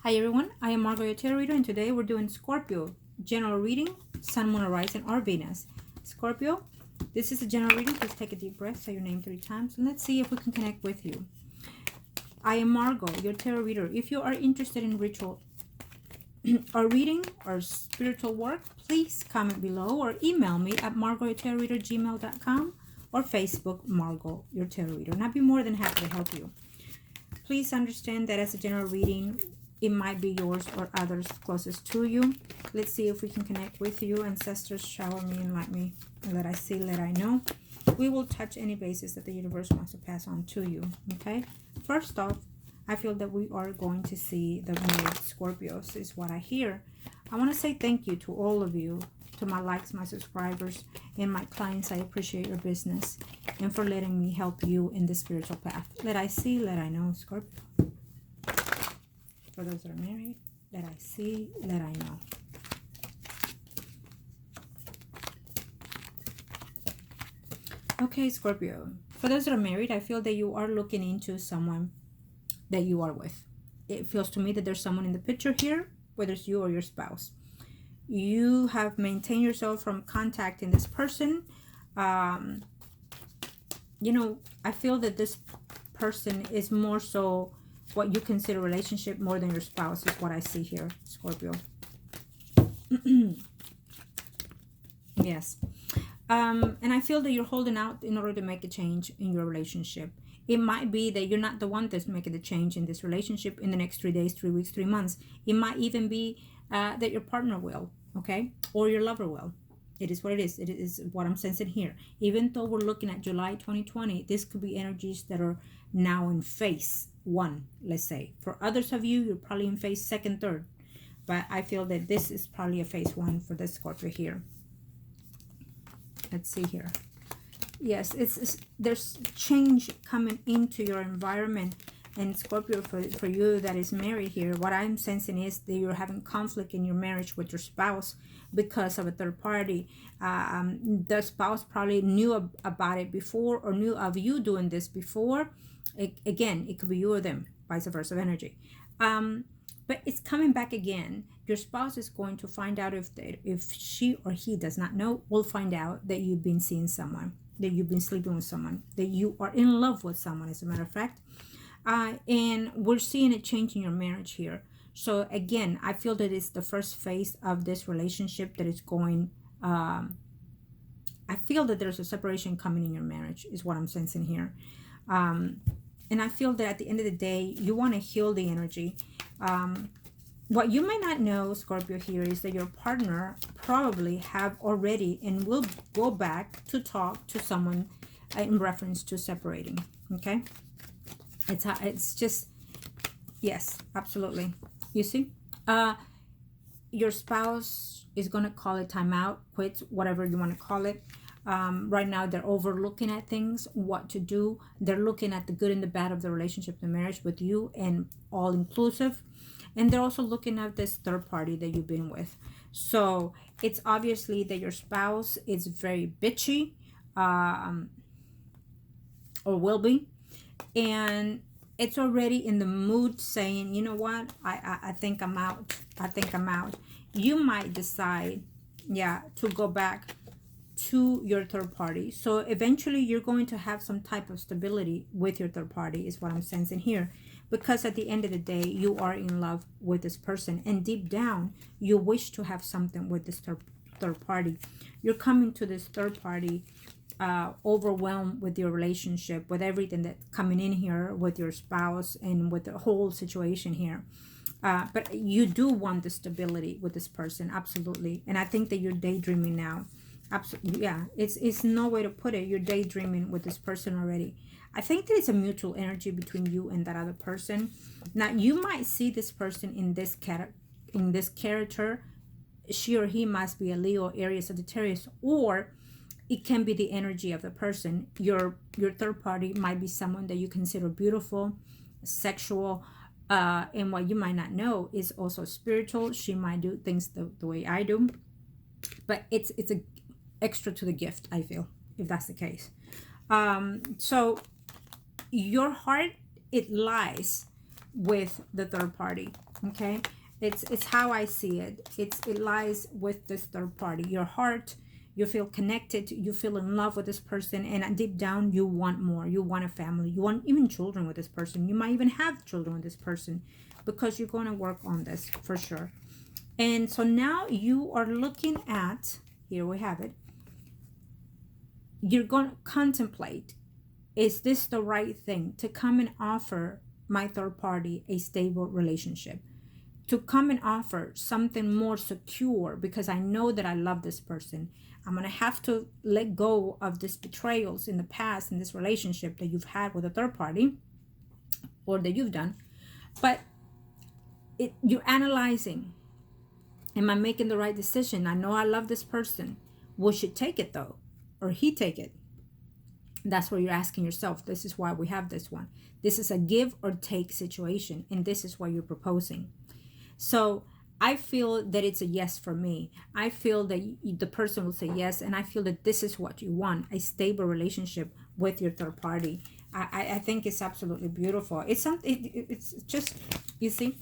Hi everyone, I am Margourtarotreader and today we're doing Scorpio general reading, Sun, Moon, or Rising, or Venus. Scorpio, this is a general reading. Please take a deep breath, say your name 3 times, and let's see if we can connect with you. I am Margot, your tarot reader. If you are interested in ritual or reading or spiritual work, please comment below or email me at margourtarotreader@gmail.com or Facebook Margot, your tarot reader, and I'd be more than happy to help you. Please understand that as a general reading, it might be yours or others closest to you. Let's see if we can connect with you. Ancestors, shower me and light me. Let I see, let I know. We will touch any basis that the universe wants to pass on to you. Okay? First off, I feel that we are going to see the married Scorpios is what I hear. I want to say thank you to all of you, to my likes, my subscribers, and my clients. I appreciate your business and for letting me help you in the spiritual path. Let I see, let I know, Scorpio. For those that are married, let I see, let I know. Okay, Scorpio. For those that are married, I feel that you are looking into someone that you are with. It feels to me that there's someone in the picture here, whether it's you or your spouse. You have maintained yourself from contacting this person. I feel that this person is more so what you consider a relationship more than your spouse is what I see here, Scorpio. Yes. And I feel that you're holding out in order to make a change in your relationship. It might be that you're not the one that's making the change in this relationship in the next 3 days, 3 weeks, 3 months. It might even be that your partner will, okay? Or your lover will. It is what it is. It is what I'm sensing here. Even though we're looking at July 2020, this could be energies that are now in phase 1, let's say. For others of you, you're probably in phase 2nd, 3rd. But I feel that this is probably a phase 1 for the Scorpio here. Let's see here. Yes, there's change coming into your environment. And Scorpio, for you that is married here, what I'm sensing is that you're having conflict in your marriage with your spouse because of a third party. The spouse probably knew about it before or knew of you doing this before. Again, it could be you or them, vice versa energy. But it's coming back again. Your spouse is going to find out if she or he does not know, will find out that you've been seeing someone, that you've been sleeping with someone, that you are in love with someone, as a matter of fact. And we're seeing a change in your marriage here. So again, I feel that it's the first phase of this relationship that is going, I feel that there's a separation coming in your marriage is what I'm sensing here. And I feel that at the end of the day, you want to heal the energy. What you may not know, Scorpio, here is that your partner probably have already and will go back to talk to someone in reference to separating. Okay? It's just, yes, absolutely. You see? Your spouse is going to call it timeout, quits, whatever you want to call it. Right now, they're overlooking at things, what to do. They're looking at the good and the bad of the relationship, the marriage with you, and all inclusive. And they're also looking at this third party that you've been with. So it's obviously that your spouse is very bitchy, or will be. And it's already in the mood saying, you know what, I think I'm out. I think I'm out. You might decide, to go back to your third party. So eventually you're going to have some type of stability with your third party is what I'm sensing here. Because at the end of the day, you are in love with this person. And deep down, you wish to have something with this third party. You're coming to this third party overwhelmed with your relationship, with everything that's coming in here with your spouse and with the whole situation here. But you do want the stability with this person, absolutely. And I think that you're daydreaming now. Absolutely, yeah. It's no way to put it. You're daydreaming with this person already. I think that it's a mutual energy between you and that other person. Now, you might see this person in this character. She or he must be a Leo, Aries, Sagittarius, or it can be the energy of the person. Your third party might be someone that you consider beautiful, sexual, and what you might not know is also spiritual. She might do things the way I do, but it's a extra to the gift, I feel, if that's the case. So your heart, it lies with the third party. Okay, it's how I see it. It lies with this third party. Your heart, you feel connected, you feel in love with this person, and deep down you want more. You want a family, you want even children with this person. You might even have children with this person, because you're going to work on this for sure. And so now you are looking at, here we have it, you're going to contemplate, is this the right thing to come and offer my third party a stable relationship? To come and offer something more secure, because I know that I love this person. I'm going to have to let go of these betrayals in the past, in this relationship that you've had with a third party, or that you've done. But you're analyzing, am I making the right decision? I know I love this person. Will she take it though? Or he take it? That's what you're asking yourself. This is why we have this one. This is a give or take situation, and this is what you're proposing. So I feel that it's a yes for me. I feel that the person will say yes, and I feel that this is what you want, a stable relationship with your third party. I think it's absolutely beautiful. It's something. It's just, you see,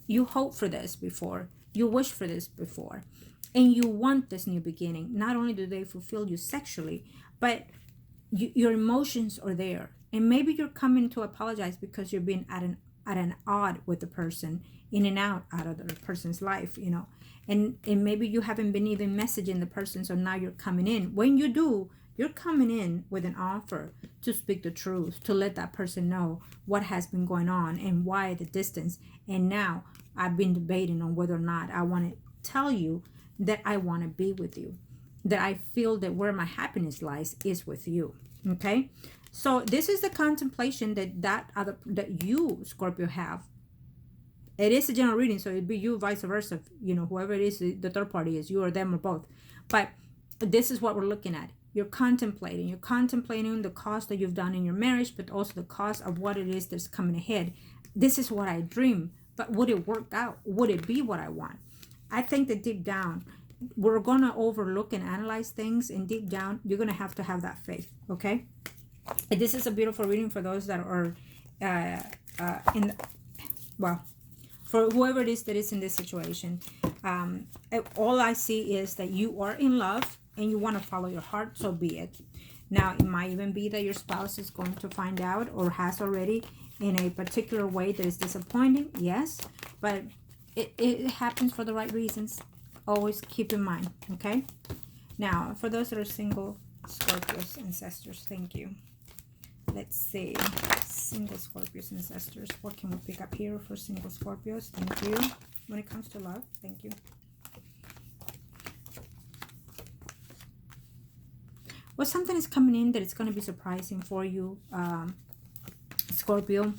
you hope for this before, you wish for this before, and you want this new beginning. Not only do they fulfill you sexually, but your emotions are there. And maybe you're coming to apologize because you're being at an odd with the person, in and out of the person's life, you know. And maybe you haven't been even messaging the person, so now you're coming in. When you do, you're coming in with an offer to speak the truth, to let that person know what has been going on and why the distance. And now I've been debating on whether or not I want to tell you that I want to be with you, that I feel that where my happiness lies is with you. Okay, so this is the contemplation that you, Scorpio, have. It is a general reading, so it'd be you, vice versa, you know, whoever it is, the third party is, you or them or both. But this is what we're looking at. You're contemplating the cost that you've done in your marriage, but also the cost of what it is that's coming ahead. This is what I dream, but would it work out? Would it be what I want? I think that deep down, we're going to overlook and analyze things, and deep down, you're going to have that faith, okay? And this is a beautiful reading for those that are for whoever it is that is in this situation. All I see is that you are in love and you want to follow your heart, so be it. Now, it might even be that your spouse is going to find out, or has already, in a particular way that is disappointing, yes, but it happens for the right reasons. Always keep in mind, okay? Now, for those that are single, Scorpios, ancestors, thank you. Let's see, single Scorpios, ancestors, what can we pick up here for single Scorpios? Thank you. When it comes to love, thank you. Well, something is coming in that it's going to be surprising for you, Scorpio.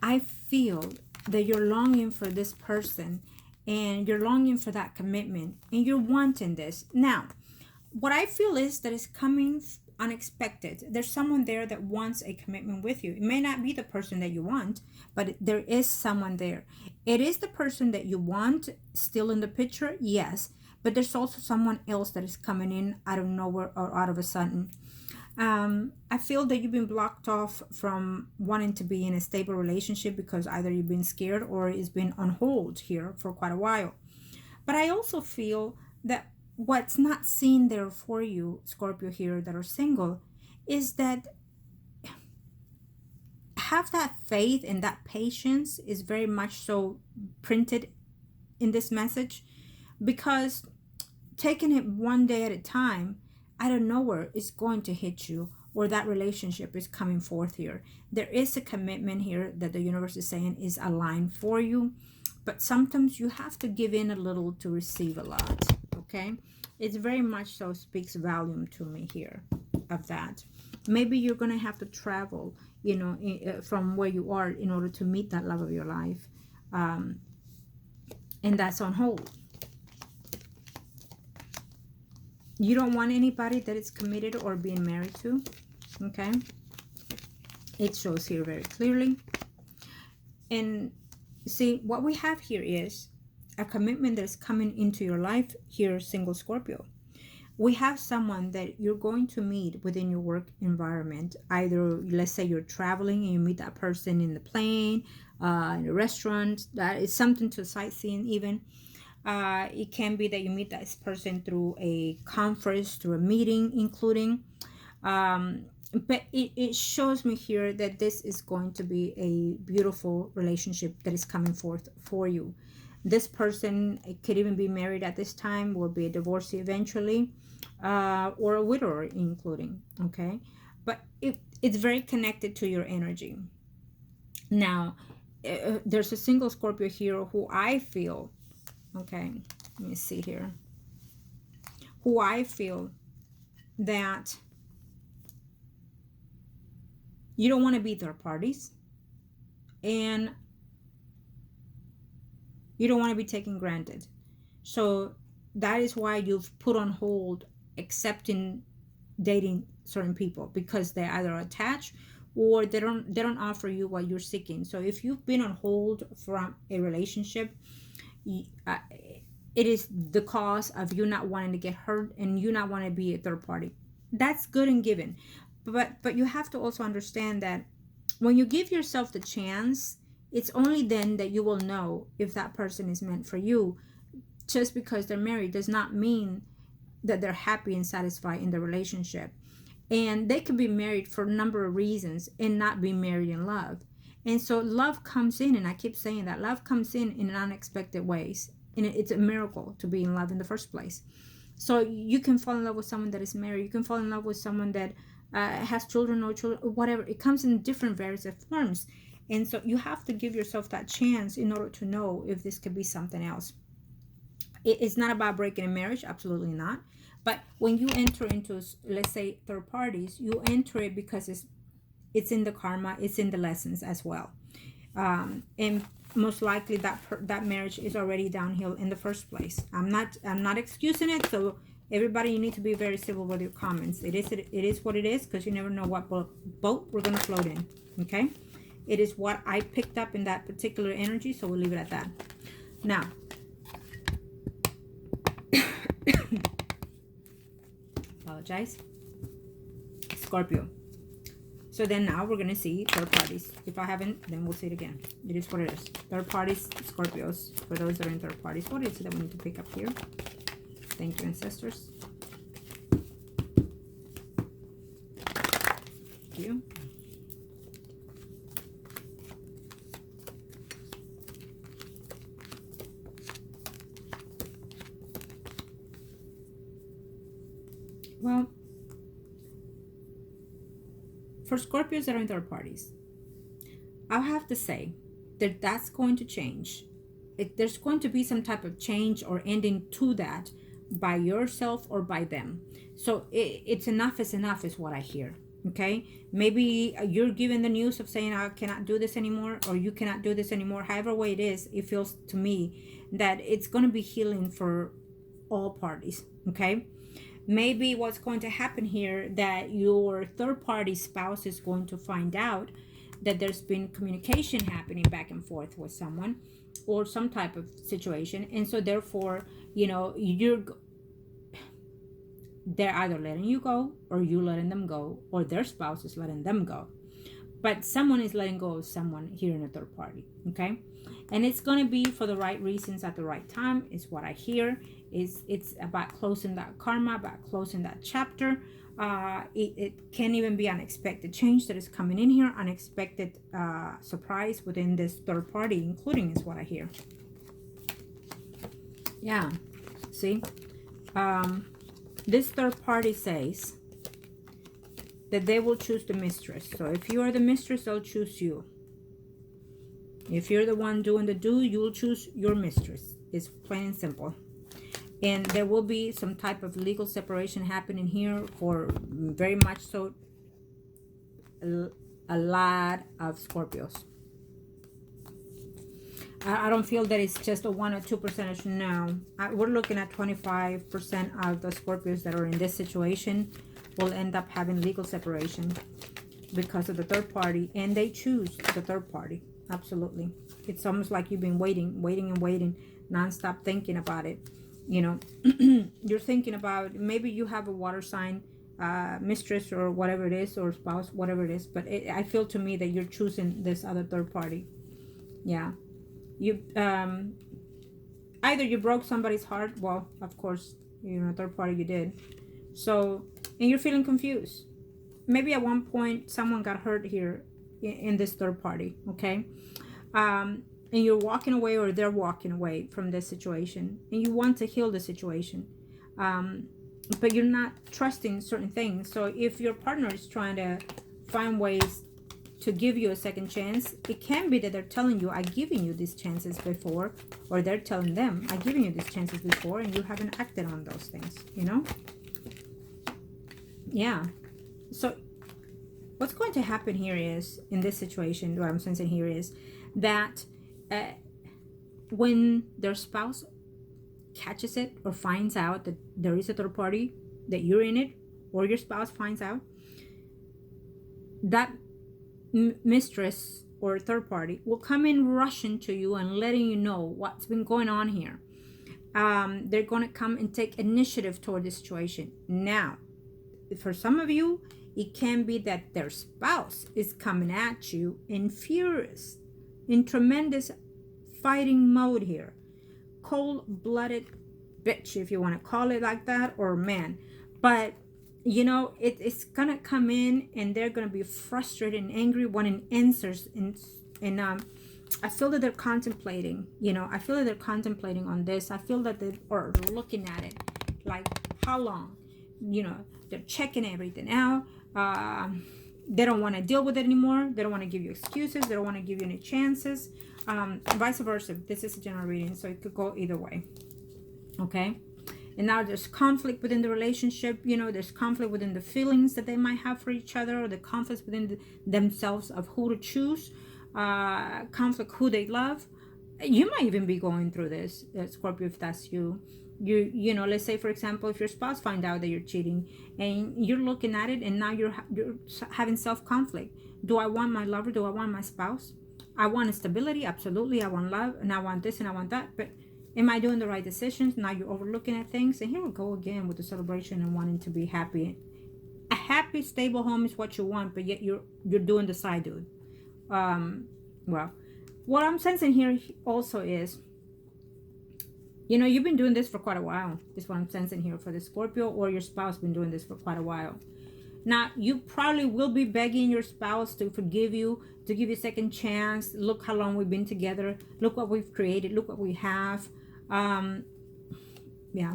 I feel that you're longing for this person, and you're longing for that commitment, and you're wanting this. Now, what I feel is that it's coming unexpected. There's someone there that wants a commitment with you. It may not be the person that you want, but there is someone there. It is the person that you want still in the picture, yes, but there's also someone else that is coming in out of nowhere or out of a sudden. I feel that you've been blocked off from wanting to be in a stable relationship because either you've been scared or it's been on hold here for quite a while. But I also feel that what's not seen there for you, Scorpio, here that are single, is that have that faith and that patience is very much so printed in this message, because taking it one day at a time, out of nowhere, is going to hit you, or that relationship is coming forth here. There is a commitment here that the universe is saying is aligned for you, but sometimes you have to give in a little to receive a lot, okay? It's very much so speaks volume to me here of that. Maybe you're going to have to travel, you know, from where you are in order to meet that love of your life. And that's on hold. You don't want anybody that is committed or being married to, okay? It shows here very clearly. And see, what we have here is a commitment that is coming into your life here, single Scorpio. We have someone that you're going to meet within your work environment. Either, let's say you're traveling and you meet that person in the plane, in a restaurant, that is something to sightseeing even. It can be that you meet this person through a conference, through a meeting, including. But it shows me here that this is going to be a beautiful relationship that is coming forth for you. This person, it could even be married at this time, will be a divorcee eventually, or a widower, including. Okay, but it's very connected to your energy. Now, there's a single Scorpio here who I feel, okay, let me see here, who I feel that you don't want to be third parties, and you don't want to be taken granted. So that is why you've put on hold accepting dating certain people, because they're either attached or they don't offer you what you're seeking. So if you've been on hold from a relationship, uh, it is the cause of you not wanting to get hurt and you not want to be a third party. That's good and given, but you have to also understand that when you give yourself the chance, it's only then that you will know if that person is meant for you. Just because they're married does not mean that they're happy and satisfied in the relationship. And they can be married for a number of reasons and not be married in love. And so love comes in, and I keep saying that love comes in unexpected ways. And it's a miracle to be in love in the first place. So you can fall in love with someone that is married. You can fall in love with someone that has children, no children, whatever. It comes in different various forms. And so you have to give yourself that chance in order to know if this could be something else. It's not about breaking a marriage, absolutely not. But when you enter into, let's say, third parties, you enter it because it's in the karma, it's in the lessons as well. And most likely that marriage is already downhill in the first place. I'm not excusing it. So everybody, you need to be very civil with your comments. It is what it is, because you never know what boat we're going to float in. Okay, it is what I picked up in that particular energy, so we'll leave it at that. Now, apologize, Scorpio. So then now we're going to see third parties. If I haven't, then we'll see it again. It is what it is. Third parties, Scorpios. For those that are in third parties, what is it that we need to pick up here? Thank you, ancestors. Thank you. Well, for Scorpios that are in third parties, I'll have to say that that's going to change. There's going to be some type of change or ending to that by yourself or by them. So it's enough is enough is what I hear. Okay, maybe you're given the news of saying I cannot do this anymore, or you cannot do this anymore. However way it is, it feels to me that it's going to be healing for all parties. Okay, maybe what's going to happen here, that your third party spouse is going to find out that there's been communication happening back and forth with someone or some type of situation, and so therefore, you know, they're either letting you go, or you letting them go, or their spouse is letting them go. But someone is letting go of someone here in a third party. Okay, and it's going to be for the right reasons at the right time is what I hear. It's about closing that karma, about closing that chapter. It can even be unexpected change that is coming in here, unexpected surprise within this third party, including is what I hear. Yeah, see, this third party says that they will choose the mistress. So if you are the mistress, they'll choose you. If you're the one doing the do, you will choose your mistress. It's plain and simple. And there will be some type of legal separation happening here for very much so a lot of Scorpios. I don't feel that it's just a 1 or 2%. No, we're looking at 25% of the Scorpios that are in this situation will end up having legal separation because of the third party, and they choose the third party. Absolutely. It's almost like you've been waiting, non-stop thinking about it. You know, you're thinking about, maybe you have a water sign mistress or whatever it is, or spouse, whatever it is, but I feel to me that you're choosing this other third party. Yeah, you either you broke somebody's heart, well, of course, you know, third party you did. So, and you're feeling confused. Maybe at one point someone got hurt here in this third party, okay? And you're walking away, or they're walking away from this situation, and you want to heal the situation, but you're not trusting certain things. So if your partner is trying to find ways to give you a second chance, it can be that they're telling you, I've given you these chances before, or they're telling them, I've given you these chances before, and you haven't acted on those things, you know? Yeah. So what's going to happen here is, in this situation, what I'm sensing here is that when their spouse catches it or finds out that there is a third party, that you're in it, or your spouse finds out, that mistress or third party will come in rushing to you and letting you know what's been going on here. They're going to come and take initiative toward the situation. Now, for some of you, it can be that their spouse is coming at you in furious, in tremendous fighting mode here. Cold-blooded bitch, if you want to call it like that, or man. But you know, it's gonna come in, and they're gonna be frustrated and angry, wanting answers. And I feel that they're contemplating. You know, I feel that they're contemplating on this. I feel that they are looking at it, like, how long? You know, they're checking everything out. They don't want to deal with it anymore. They don't want to give you excuses. They don't want to give you any chances. Vice versa. This is a general reading, so it could go either way. Okay. And now there's conflict within the relationship. You know, there's conflict within the feelings that they might have for each other, or the conflicts within themselves of who to choose, conflict who they love. You might even be going through this, Scorpio, if that's you. You know, let's say, for example, if your spouse find out that you're cheating, and you're looking at it, and now you're having self-conflict. Do I want my lover? Do I want my spouse? I want stability, absolutely. I want love, and I want this, and I want that. But am I doing the right decisions? Now you're overlooking at things. And here we go again with the celebration and wanting to be happy. A happy, stable home is what you want, but yet you're doing the side dude. Well, what I'm sensing here also is, you know, you've been doing this for quite a while. This is what I'm sensing here for the Scorpio, or your spouse been doing this for quite a while. Now, you probably will be begging your spouse to forgive you, to give you a second chance. Look how long we've been together. Look what we've created. Look what we have. Yeah.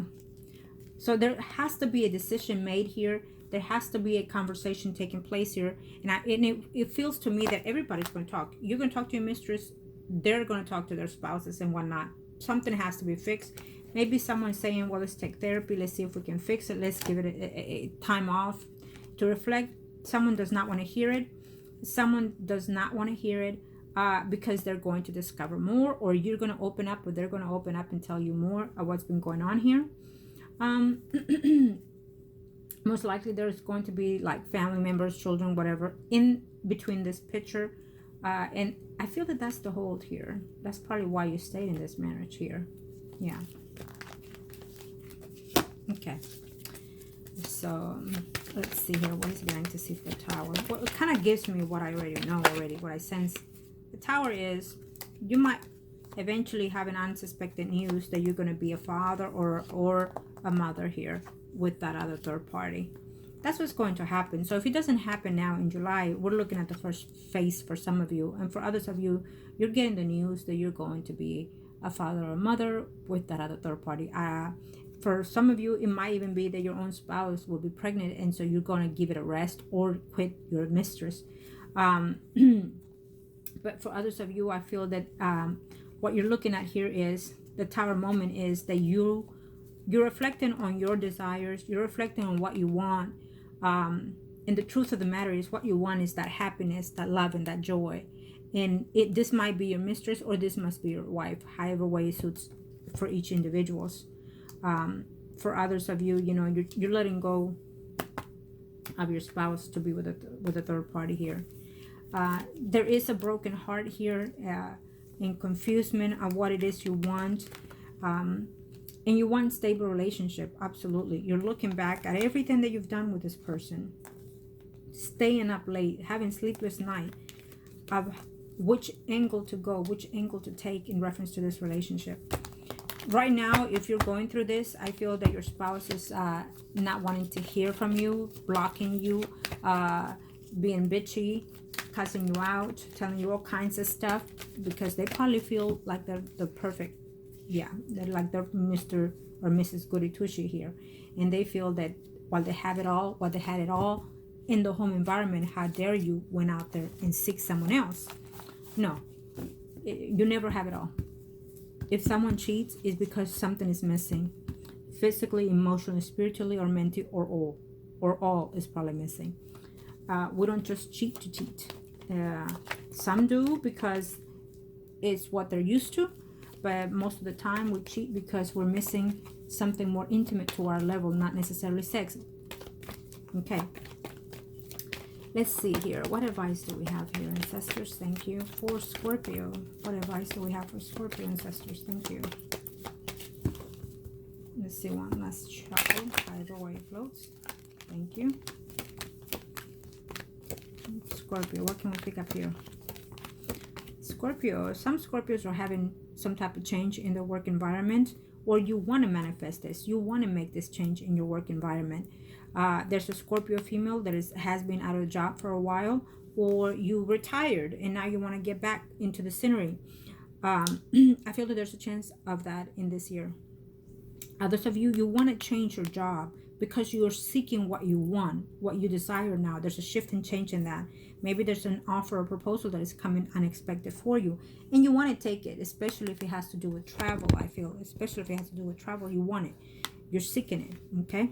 So there has to be a decision made here. There has to be a conversation taking place here. And it feels to me that everybody's going to talk. You're going to talk to your mistress. They're going to talk to their spouses and whatnot. Something has to be fixed. Maybe someone's saying, well, let's take therapy. Let's see if we can fix it. Let's give it a time off to reflect. Someone does not want to hear it. Someone does not want to hear it because they're going to discover more, or you're going to open up, or they're going to open up and tell you more of what's been going on here. Most likely there's going to be like family members, children, whatever, in between this picture. And I feel that that's the hold here. That's probably why you stayed in this marriage here. Yeah. Okay. So let's see here. What is it going to see for the Tower? Well, it kind of gives me what I already know already, what I sense. The Tower is, you might eventually have an unsuspected news that you're going to be a father or a mother here with that other third party. That's what's going to happen. So if it doesn't happen now in July, we're looking at the first phase for some of you. And for others of you, you're getting the news that you're going to be a father or a mother with that other third party. For some of you, it might even be that your own spouse will be pregnant, and so you're going to give it a rest or quit your mistress. But for others of you, I feel that what you're looking at here is the Tower moment is that you're reflecting on your desires. You're reflecting on what you want. And the truth of the matter is, what you want is that happiness, that love, and that joy. And this might be your mistress, or this must be your wife, however way it suits for each individuals. For others of you, you know, you're letting go of your spouse to be with a third party here. There is a broken heart here, and confusion of what it is you want. And And you want stable relationship. Absolutely. You're looking back at everything that you've done with this person. Staying up late, having sleepless night, of which angle to go, which angle to take in reference to this relationship. Right now, if you're going through this, I feel that your spouse is not wanting to hear from you, blocking you, being bitchy, cussing you out, telling you all kinds of stuff, because they probably feel like they're the perfect, yeah, they're like they're Mr. or Mrs. Goody Two-Shoe here. And they feel that while they have it all, while they had it all in the home environment, how dare you went out there and seek someone else? No, you never have it all. If someone cheats, it's because something is missing. Physically, emotionally, spiritually, or mentally, or all. Or all is probably missing. We don't just cheat to cheat. Some do because it's what they're used to. But most of the time we cheat because we're missing something more intimate to our level, not necessarily sex. Okay. Let's see here. What advice do we have here, ancestors? Thank you. For Scorpio. What advice do we have for Scorpio, ancestors? Thank you. Let's see one last shuffle. However way it floats. Thank you. Scorpio, what can we pick up here? Scorpio, some Scorpios are having some type of change in their work environment, or you want to manifest this. You want to make this change in your work environment. There's a Scorpio female that has been out of a job for a while, or you retired and now you want to get back into the scenery. I feel that there's a chance of that in this year. Others of you, you want to change your job because you're seeking what you want, what you desire now. There's a shift and change in that. Maybe there's an offer or proposal that is coming unexpected for you, and you want to take it, especially if it has to do with travel. I feel, especially if it has to do with travel, you want it. You're seeking it, okay?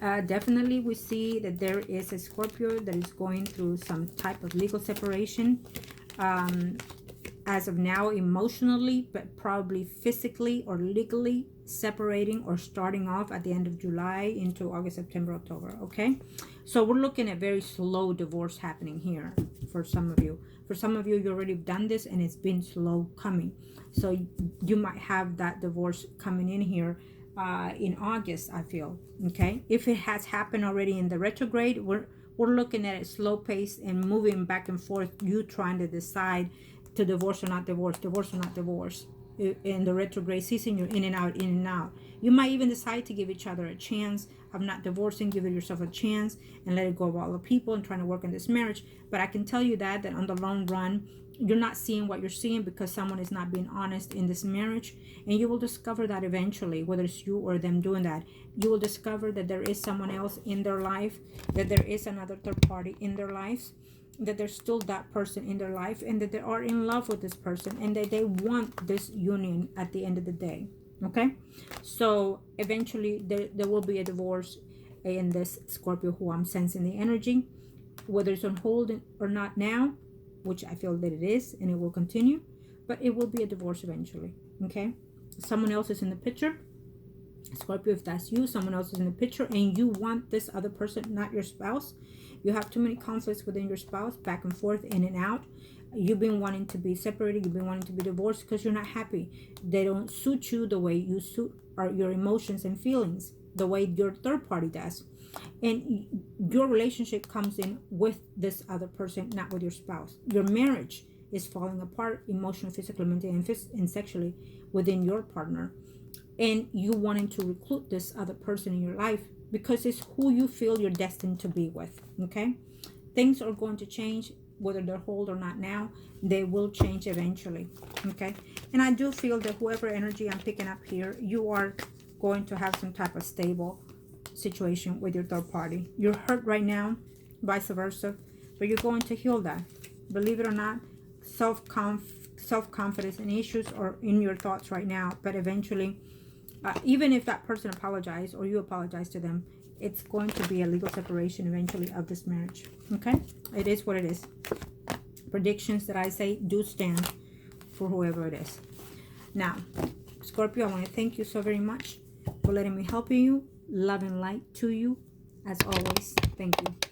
Definitely we see that there is a Scorpio that is going through some type of legal separation. As of now, emotionally, but probably physically or legally separating or starting off at the end of July into August, September, October. Okay, so we're looking at very slow divorce happening here for some of you. For some of you, you already done this and it's been slow coming, so you might have that divorce coming in here in August, I feel. Okay, if it has happened already in the retrograde, we're looking at a slow pace and moving back and forth, you trying to decide to divorce or not divorce, divorce or not divorce. In the retrograde season, you're in and out, in and out. You might even decide to give each other a chance of not divorcing, give yourself a chance and let it go of all the people and trying to work in this marriage. But I can tell you that on the long run, you're not seeing what you're seeing because someone is not being honest in this marriage. And you will discover that eventually, whether it's you or them doing that, you will discover that there is someone else in their life, that there is another third party in their lives, that there's still that person in their life, and that they are in love with this person, and that they want this union at the end of the day. Okay, so eventually there will be a divorce in this Scorpio who I'm sensing the energy, whether it's on hold or not now, which I feel that it is, and it will continue, but it will be a divorce eventually. Okay, someone else is in the picture. Scorpio, if that's you, someone else is in the picture and you want this other person, not your spouse. You have too many conflicts within your spouse, back and forth, in and out. You've been wanting to be separated, you've been wanting to be divorced because you're not happy. They don't suit you the way you suit your emotions and feelings, the way your third party does. And your relationship comes in with this other person, not with your spouse. Your marriage is falling apart emotionally, physically, mentally, and sexually within your partner. And you wanting to recruit this other person in your life because it's who you feel you're destined to be with. Okay, things are going to change, whether they're whole or not now. They will change eventually. Okay, and I do feel that whoever energy I'm picking up here, you are going to have some type of stable situation with your third party. You're hurt right now, vice versa, but you're going to heal that. Believe it or not, self-confidence and issues are in your thoughts right now, but eventually, even if that person apologized or you apologize to them, it's going to be a legal separation eventually of this marriage. Okay, it is what it is. Predictions that I say do stand for whoever it is. Now, Scorpio, I want to thank you so very much for letting me help you. Love and light to you as always. Thank you.